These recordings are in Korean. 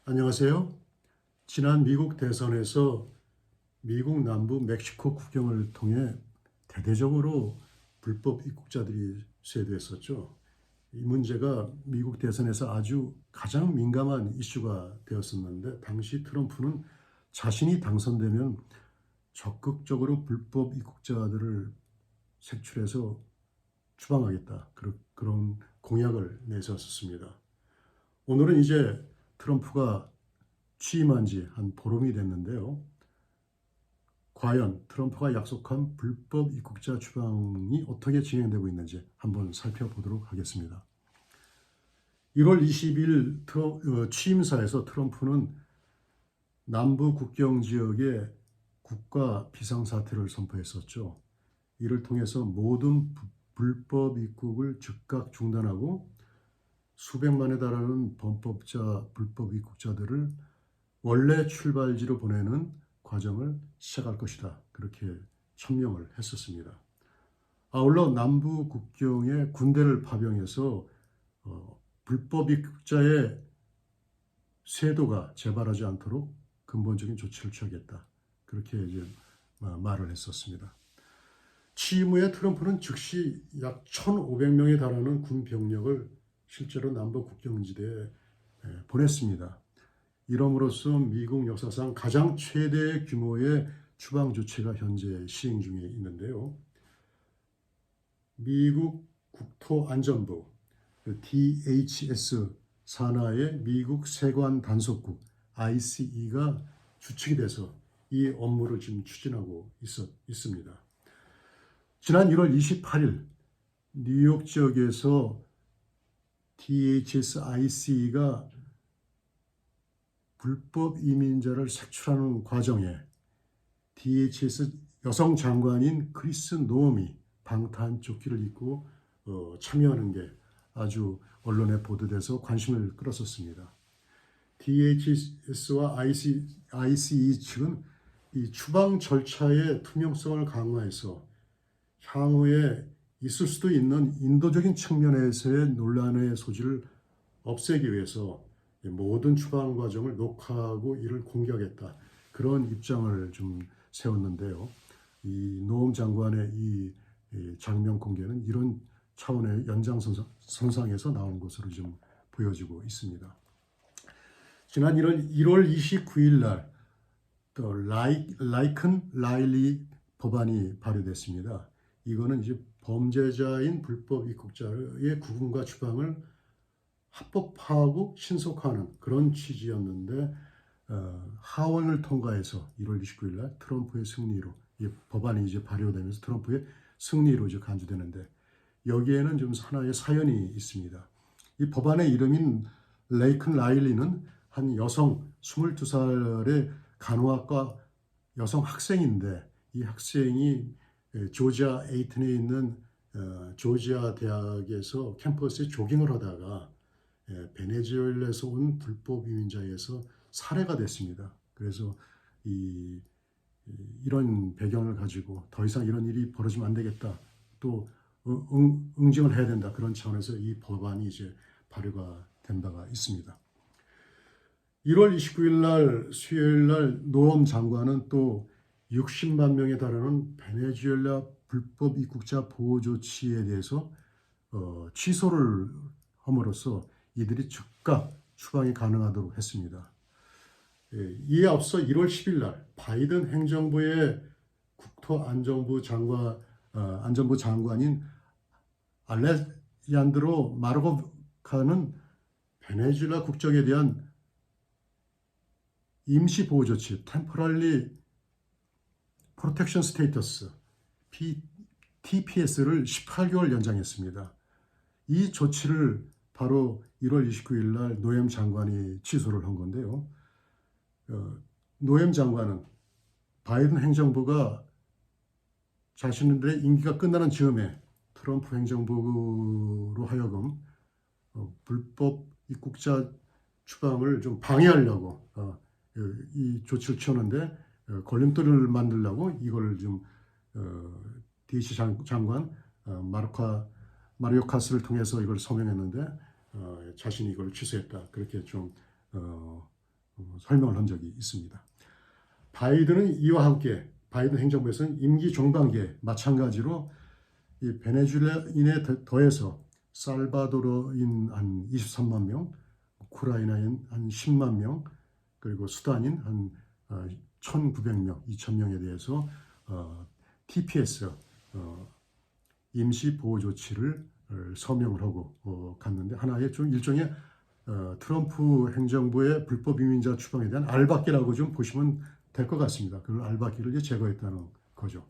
안녕하세요. 지난 미국 대선에서 미국 남부 멕시코 국경을 통해 대대적으로 불법 입국자들이 쇄도했었죠. 이 문제가 미국 대선에서 아주 가장 민감한 이슈가 되었었는데 당시 트럼프는 자신이 당선되면 적극적으로 불법 입국자들을 색출해서 추방하겠다. 그런 공약을 내세웠습니다. 오늘은 이제 트럼프가 취임한 지 한 보름이 됐는데요. 과연 트럼프가 약속한 불법 입국자 추방이 어떻게 진행되고 있는지 한번 살펴보도록 하겠습니다. 1월 20일 취임사에서 트럼프는 남부 국경 지역에 국가 비상사태를 선포했었죠. 이를 통해서 모든 불법 입국을 즉각 중단하고 수백만에 달하는 범법자, 불법 입국자들을 원래 출발지로 보내는 과정을 시작할 것이다. 그렇게 천명을 했었습니다. 아울러 남부 국경에 군대를 파병해서 불법 입국자의 쇄도가 재발하지 않도록 근본적인 조치를 취하겠다. 그렇게 이제 말을 했었습니다. 취임 후에 트럼프는 즉시 약 1,500명에 달하는 군 병력을 실제로 남북 국경지대에 보냈습니다. 이럼으로써 미국 역사상 가장 최대 규모의 추방 조치가 현재 시행 중에 있는데요. 미국 국토안전부 DHS 산하의 미국 세관 단속국 ICE가 주축이 돼서 이 업무를 지금 추진하고 있습니다. 지난 1월 28일 뉴욕 지역에서 DHS ICE가 불법 이민자를 색출하는 과정에 DHS 여성 장관인 크리스 노엄이 방탄조끼를 입고 참여하는 게 아주 언론에 보도돼서 관심을 끌었었습니다. DHS와 ICE 측은 이 추방 절차의 투명성을 강화해서 향후에 있을 수도 있는 인도적인 측면에서의 논란의 소지를 없애기 위해서 모든 추방 과정을 녹화하고 이를 공개하겠다. 그런 입장을 좀 세웠는데요. 이 노엄 장관의 이 장면 공개는 이런 차원의 연장선상에서 나온 것으로 좀 보여지고 있습니다. 지난 1월 29일 날 또 라이큰 라일리 법안이 발의됐습니다. 이거는 이제 범죄자인 불법 입국자의 구금과 추방을 합법화하고 신속화하는 그런 취지였는데 하원을 통과해서 1월 29일 날 트럼프의 승리로 이 법안이 이제 발효되면서 트럼프의 승리로 이제 간주되는데 여기에는 좀 하나의 사연이 있습니다. 이 법안의 이름인 레이큰 라일리는 한 여성 22살의 간호학과 여성 학생인데 이 학생이 조지아 에이튼에 있는 조지아 대학에서 캠퍼스에 조깅을 하다가 베네수엘라에서 온 불법 이민자에서 살해가 됐습니다. 그래서 이런 배경을 가지고 더 이상 이런 일이 벌어지면 안 되겠다. 또 응징을 해야 된다. 그런 차원에서 이 법안이 이제 발효가 된 바가 있습니다. 1월 29일 날 수요일 날 노엄 장관은 또 60만 명에 달하는 베네수엘라 불법 입국자 보호 조치에 대해서 취소를 함으로써 이들이 즉각 추방이 가능하도록 했습니다. 이에 앞서 1월 10일 날 바이든 행정부의 국토안전부 장관인 알레잔드로 마르코카는 베네수엘라 국적에 대한 임시 보호 조치, Temporary Protection Status, TPS를 18개월 연장했습니다. 이 조치를 바로 1월 29일 날 노엠 장관이 취소를 한 건데요. 노엠 장관은 바이든 행정부가 자신들의 임기가 끝나는 즈음에 트럼프 행정부로 하여금 불법 입국자 추방을 좀 방해하려고 이 조치를 취하는데 걸림돌을 만들려고 이걸 좀 DC 장관 마리오카스를 통해서 이걸 서명했는데 자신이 이걸 취소했다. 그렇게 좀 설명을 한 적이 있습니다. 바이든은 이와 함께 바이든 행정부에서는 임기 종반기에 마찬가지로 이 베네수엘라인에 더해서 살바도르인 한 23만 명, 우크라이나인 한 10만 명, 그리고 수단인 한 1,900명, 2,000명에 대해서 TPS 임시 보호 조치를 서명을 하고 갔는데 하나의 좀 일종의 트럼프 행정부의 불법 이민자 추방에 대한 알박기라고 좀 보시면 될 것 같습니다. 그 알박기를 이제 제거했다는 거죠.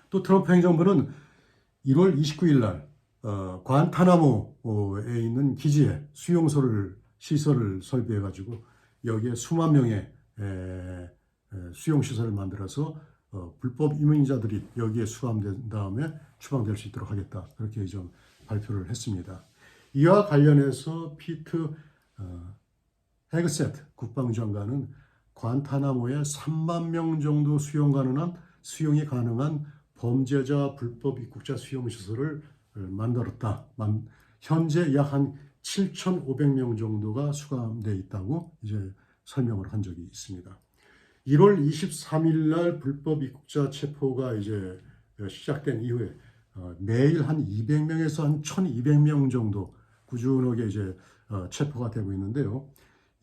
또 트럼프 행정부는 1월 29일 날 관타나모에 있는 기지에 시설을 설비해 가지고 여기에 수만 명의 수용 시설을 만들어서 불법 이민자들이 여기에 수감된 다음에 추방될 수 있도록 하겠다. 그렇게 좀 발표를 했습니다. 이와 관련해서 피트 헤그세트 국방장관은 관타나모에 3만 명 정도 수용이 가능한 범죄자 불법 입국자 수용 시설을 만들었다. 현재 약 한 7,500명 정도가 수감돼 있다고 이제 설명을 한 적이 있습니다. 1월 23일 날 불법 입국자 체포가 이제 시작된 이후에 매일 한 200명에서 한 1,200명 정도 꾸준하게 이제 체포가 되고 있는데요.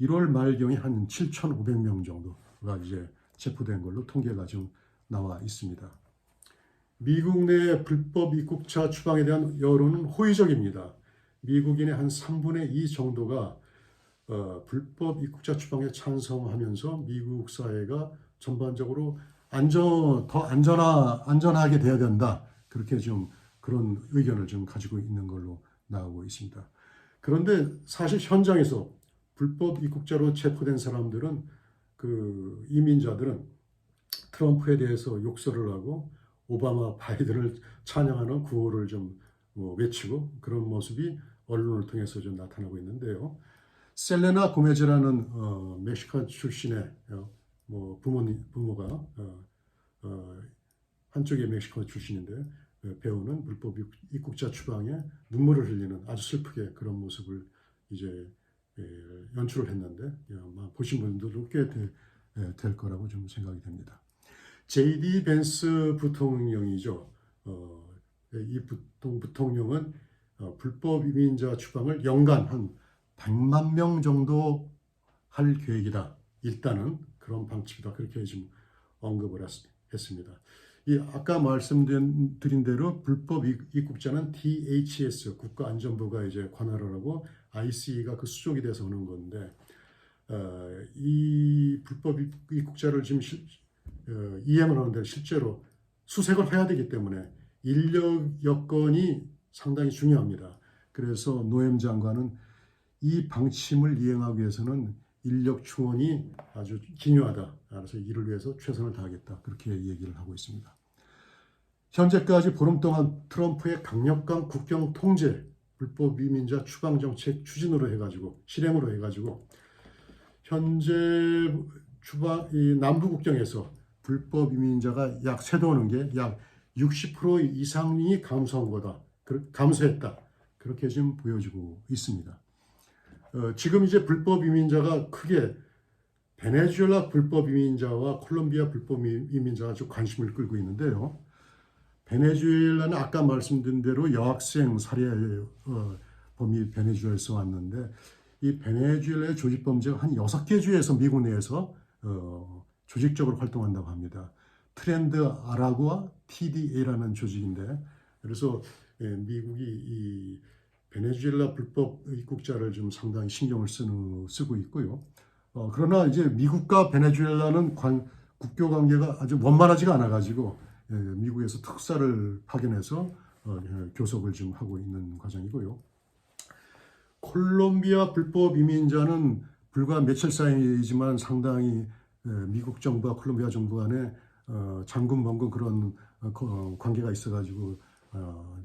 1월 말경에 한 7,500명 정도가 이제 체포된 걸로 통계가 좀 나와 있습니다. 미국 내 불법 입국자 추방에 대한 여론은 호의적입니다. 미국인의 한 3분의 2 정도가 불법 입국자 추방에 찬성하면서 미국 사회가 전반적으로 더 안전하게 돼야 된다. 그렇게 좀 그런 의견을 좀 가지고 있는 걸로 나오고 있습니다. 그런데 사실 현장에서 불법 입국자로 체포된 사람들은 그 이민자들은 트럼프에 대해서 욕설을 하고 오바마, 바이든을 찬양하는 구호를 좀 외치고 그런 모습이 언론을 통해서 좀 나타나고 있는데요. 셀레나 고메즈라는 멕시코 출신의 부모가 한쪽이 멕시코 출신인데 배우는 불법 입국자 추방에 눈물을 흘리는 아주 슬프게 그런 모습을 이제 연출을 했는데 아마 보신 분들도 꽤 될 거라고 좀 생각이 됩니다. J.D. 벤스 부통령이죠. 이 부통령은 불법 이민자 추방을 연간 한 100만 명 정도 할 계획이다. 일단은 그런 방침이다. 그렇게 지금 언급을 했습니다. 이 아까 말씀드린 대로 불법 입국자는 DHS 국가안전부가 이제 관할을 하고 ICE가 그 수족이 돼서 오는 건데 이 불법 입국자를 지금 이행을 하는데 실제로 수색을 해야 되기 때문에 인력 여건이 상당히 중요합니다. 그래서 노엠 장관은 이 방침을 이행하기 위해서는 인력 충원이 아주 기묘하다. 그래서 이를 위해서 최선을 다하겠다. 그렇게 얘기를 하고 있습니다. 현재까지 보름 동안 트럼프의 강력한 국경 통제, 불법 이민자 추방 정책 실행으로 해가지고 현재 이 남부 국경에서 불법 이민자가 약 새도오는 게 약 60% 이상이 감소했다. 그렇게 지금 보여지고 있습니다. 지금 이제 불법 이민자가 크게 베네수엘라 불법 이민자와 콜롬비아 불법 이민자가 좀 관심을 끌고 있는데요. 베네수엘라는 아까 말씀드린 대로 여학생 살해 범이 베네수엘에서 왔는데 이 베네수엘라의 조직 범죄가 한 6개 주에서 미국 내에서 조직적으로 활동한다고 합니다. 트렌드 아라구아 TDA라는 조직인데 그래서 미국이 이 베네수엘라 불법 입국자를 좀 상당히 신경을 쓰고 있고요. 그러나 이제 미국과 베네수엘라는 국교 관계가 아주 원만하지가 않아가지고 미국에서 특사를 파견해서 교섭을 좀 하고 있는 과정이고요. 콜롬비아 불법 이민자는 불과 며칠 사이이지만 상당히 미국 정부와 콜롬비아 정부 간에 장군멍군 그런 관계가 있어가지고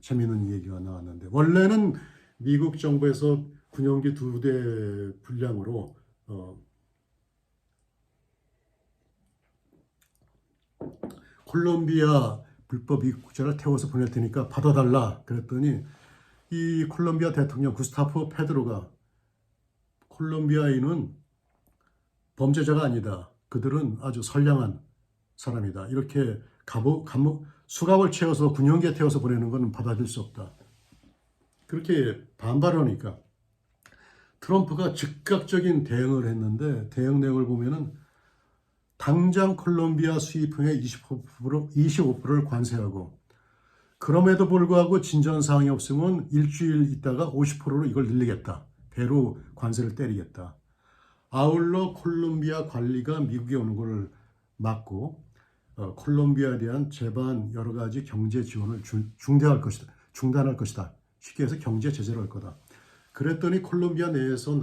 재미있는 얘기가 나왔는데 원래는 미국 정부에서 군용기 2대 분량으로 콜롬비아 불법 입국자를 태워서 보낼 테니까 받아달라 그랬더니 이 콜롬비아 대통령 구스타프 페드로가 콜롬비아인은 범죄자가 아니다. 그들은 아주 선량한 사람이다. 이렇게 수갑을 채워서 군용기에 태워서 보내는 것은 받아들일 수 없다. 그렇게 반발을 하니까 트럼프가 즉각적인 대응을 했는데 대응 내용을 보면은 당장 콜롬비아 수입품의 25%를 관세하고 그럼에도 불구하고 진전 사항이 없으면 일주일 있다가 50%로 이걸 늘리겠다. 배로 관세를 때리겠다. 아울러 콜롬비아 관리가 미국에 오는 것을 막고 콜롬비아에 대한 제반 여러 가지 경제 지원을 중단할 것이다. 쉽게 해서 경제 제재를 할 거다. 그랬더니 콜롬비아 내에서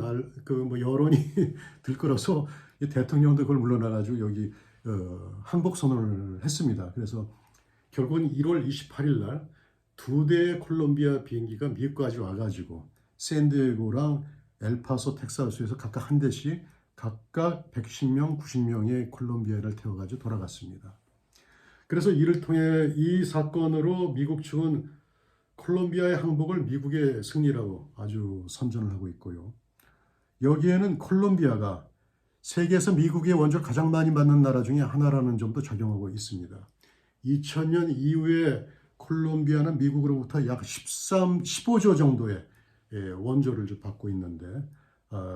여론이 들끓어서 대통령도 그걸 물러나가지고 여기 항복 선언을 했습니다. 그래서 결국은 1월 28일 날 2대의 콜롬비아 비행기가 미국까지 와가지고 샌디에고랑 엘파소, 텍사스에서 각각 한 대씩 각각 110명, 90명의 콜롬비아를 태워가지고 돌아갔습니다. 그래서 이를 통해 이 사건으로 미국 측은 콜롬비아의 항복을 미국의 승리라고 아주 선전을 하고 있고요. 여기에는 콜롬비아가 세계에서 미국의 원조를 가장 많이 받는 나라 중에 하나라는 점도 적용하고 있습니다. 2000년 이후에 콜롬비아는 미국으로부터 약 15조 정도의 원조를 받고 있는데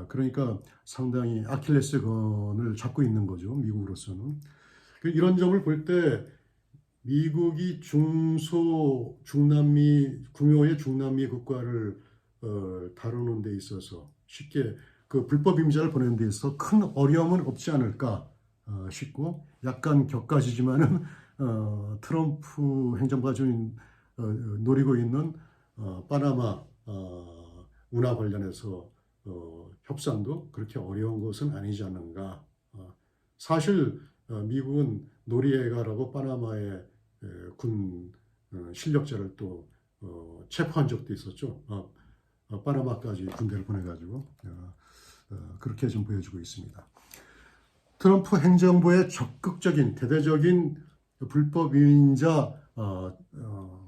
그러니까 상당히 아킬레스건을 잡고 있는 거죠. 미국으로서는. 이런 점을 볼 때 미국이 중남미 구묘의 중남미 국가를 다루는 데 있어서 쉽게 그 불법 임자를 보내는 데 있어서 큰 어려움은 없지 않을까 싶고 약간 격가지지만은 트럼프 행정부가 좀 노리고 있는 파나마 운하 관련해서 협상도 그렇게 어려운 것은 아니지 않는가. 사실 미국은 노리에가라고 파나마의 군 실력자를 또 체포한 적도 있었죠. 파나마까지 군대를 보내가지고 그렇게 좀 보여주고 있습니다. 트럼프 행정부의 적극적인 대대적인 불법 이민자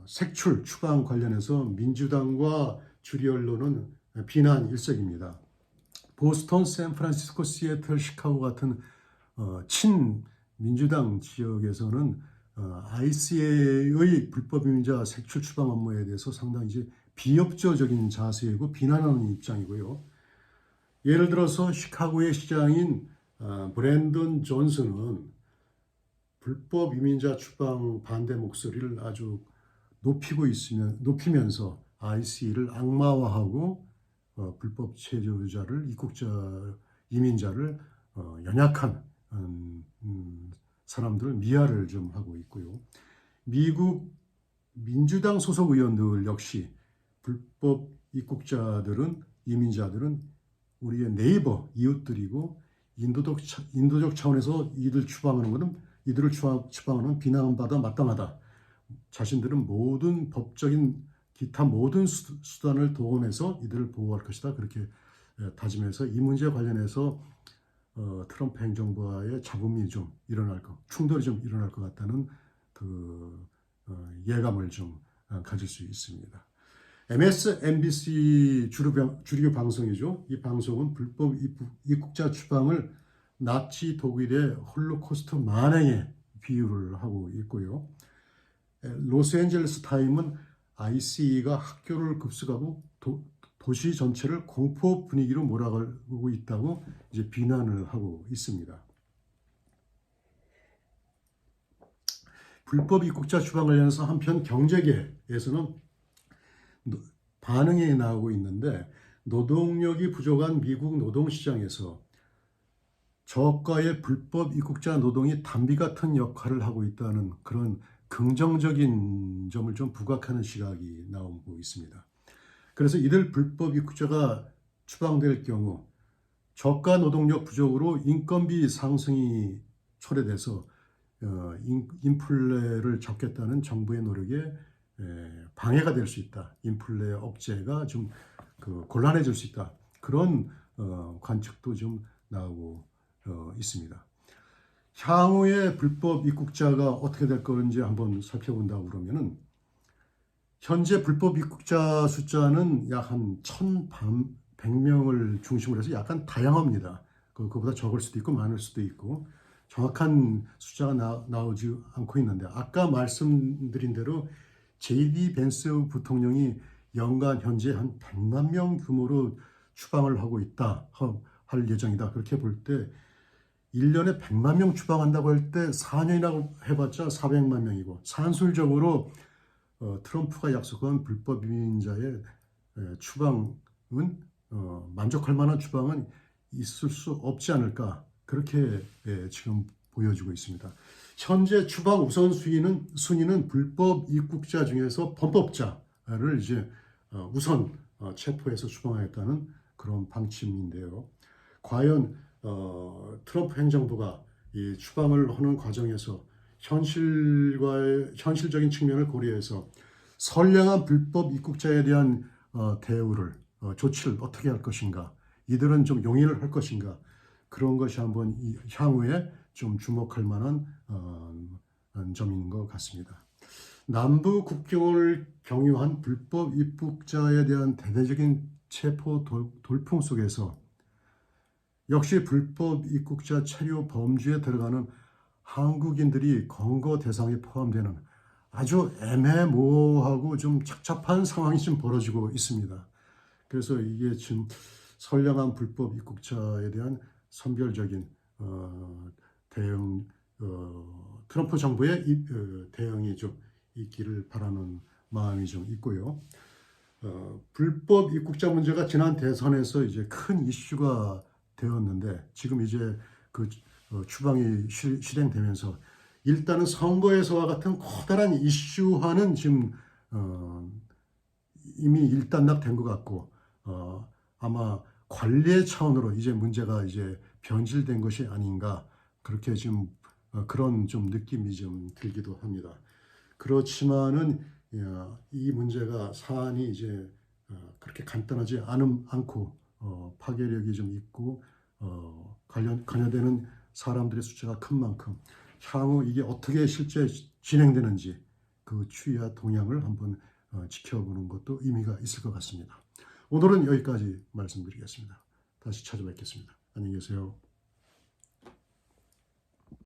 색출 추방 관련해서 민주당과 주류 언론은 비난 일색입니다. 보스턴, 샌프란시스코, 시애틀, 시카고 같은 친민주당 지역에서는 ICA의 불법 이민자 색출 추방 업무에 대해서 상당히 이제 비협조적인 자세이고 비난하는 입장이고요. 예를 들어서 시카고의 시장인 브랜든 존슨은 불법 이민자 추방 반대 목소리를 아주 높이면서 IC를 악마화하고 불법 체류자를 이민자를 연약한 사람들을 미화를 좀 하고 있고요. 미국 민주당 소속 의원들 역시 불법 이민자들은 우리의 네이버 이웃들이고 인도적 차원에서 이들을 추방하는 비난받아 마땅하다. 자신들은 모든 법적인 기타 모든 수단을 동원해서 이들을 보호할 것이다. 그렇게 다짐해서 이 문제 관련해서 트럼프 행정부와의 잡음이 좀 충돌이 좀 일어날 것 같다는 예감을 좀 가질 수 있습니다. MSNBC 주류 방송이죠. 이 방송은 불법 입국자 추방을 나치 독일의 홀로코스트 만행에 비유를 하고 있고요. 로스앤젤레스 타임은 ICE가 학교를 급습하고 도시 전체를 공포 분위기로 몰아가고 있다고 이제 비난을 하고 있습니다. 불법 입국자 추방 관련해서 한편 경제계에서는 반응이 나오고 있는데 노동력이 부족한 미국 노동시장에서 저가의 불법 입국자 노동이 담비 같은 역할을 하고 있다는 그런 긍정적인 점을 좀 부각하는 시각이 나오고 있습니다. 그래서 이들 불법 입국자가 추방될 경우 저가 노동력 부족으로 인건비 상승이 초래돼서 인플레를 잡겠다는 정부의 노력에 방해가 될 수 있다. 인플레 억제가 좀 곤란해질 수 있다. 그런 관측도 좀 나오고 있습니다. 향후에 불법 입국자가 어떻게 될 건지 한번 살펴본다고 그러면은 현재 불법 입국자 숫자는 약 한 1,100명을 중심으로 해서 약간 다양합니다. 그보다 적을 수도 있고 많을 수도 있고 정확한 숫자가 나오지 않고 있는데 아까 말씀드린 대로 JD 벤스 부통령이 연간 현재 한 100만 명 규모로 추방을 하고 있다 할 예정이다. 그렇게 볼 때 1년에 100만 명 추방한다고 할 때 4년이라고 해봤자 400만 명이고 산술적으로 트럼프가 약속한 불법 이민자의 추방은 만족할 만한 추방은 있을 수 없지 않을까 그렇게 지금 보여지고 있습니다. 현재 추방 순위는 불법 입국자 중에서 범법자를 이제 우선 체포해서 추방하겠다는 그런 방침인데요. 과연 트럼프 행정부가 이 추방을 하는 과정에서 현실적인 측면을 고려해서 선량한 불법 입국자에 대한 대우를 조치를 어떻게 할 것인가, 이들은 좀 용인을 할 것인가, 그런 것이 한번 향후에 좀 주목할 만한 점인 것 같습니다. 남부 국경을 경유한 불법 입국자에 대한 대대적인 체포 돌풍 속에서 역시 불법 입국자 체류 범주에 들어가는 한국인들이 검거 대상에 포함되는 아주 애매모호하고 좀 착잡한 상황이 지금 벌어지고 있습니다. 그래서 이게 지금 선량한 불법 입국자에 대한 선별적인 대응, 트럼프 정부의 대응이 좀 있기를 바라는 마음이 좀 있고요. 불법 입국자 문제가 지난 대선에서 이제 큰 이슈가 되었는데 지금 이제 그 추방이 실행되면서 일단은 선거에서와 같은 커다란 이슈화는 지금 이미 일단락된 것 같고 아마 관리의 차원으로 이제 문제가 이제 변질된 것이 아닌가 그렇게 지금 그런 좀 느낌이 좀 들기도 합니다. 그렇지만은 이 문제가 사안이 이제 그렇게 간단하지 않고 파괴력이 좀 있고 관여되는 사람들의 숫자가 큰 만큼 향후 이게 어떻게 실제 진행되는지 그 추이와 동향을 한번 지켜보는 것도 의미가 있을 것 같습니다. 오늘은 여기까지 말씀드리겠습니다. 다시 찾아뵙겠습니다. 안녕히 계세요.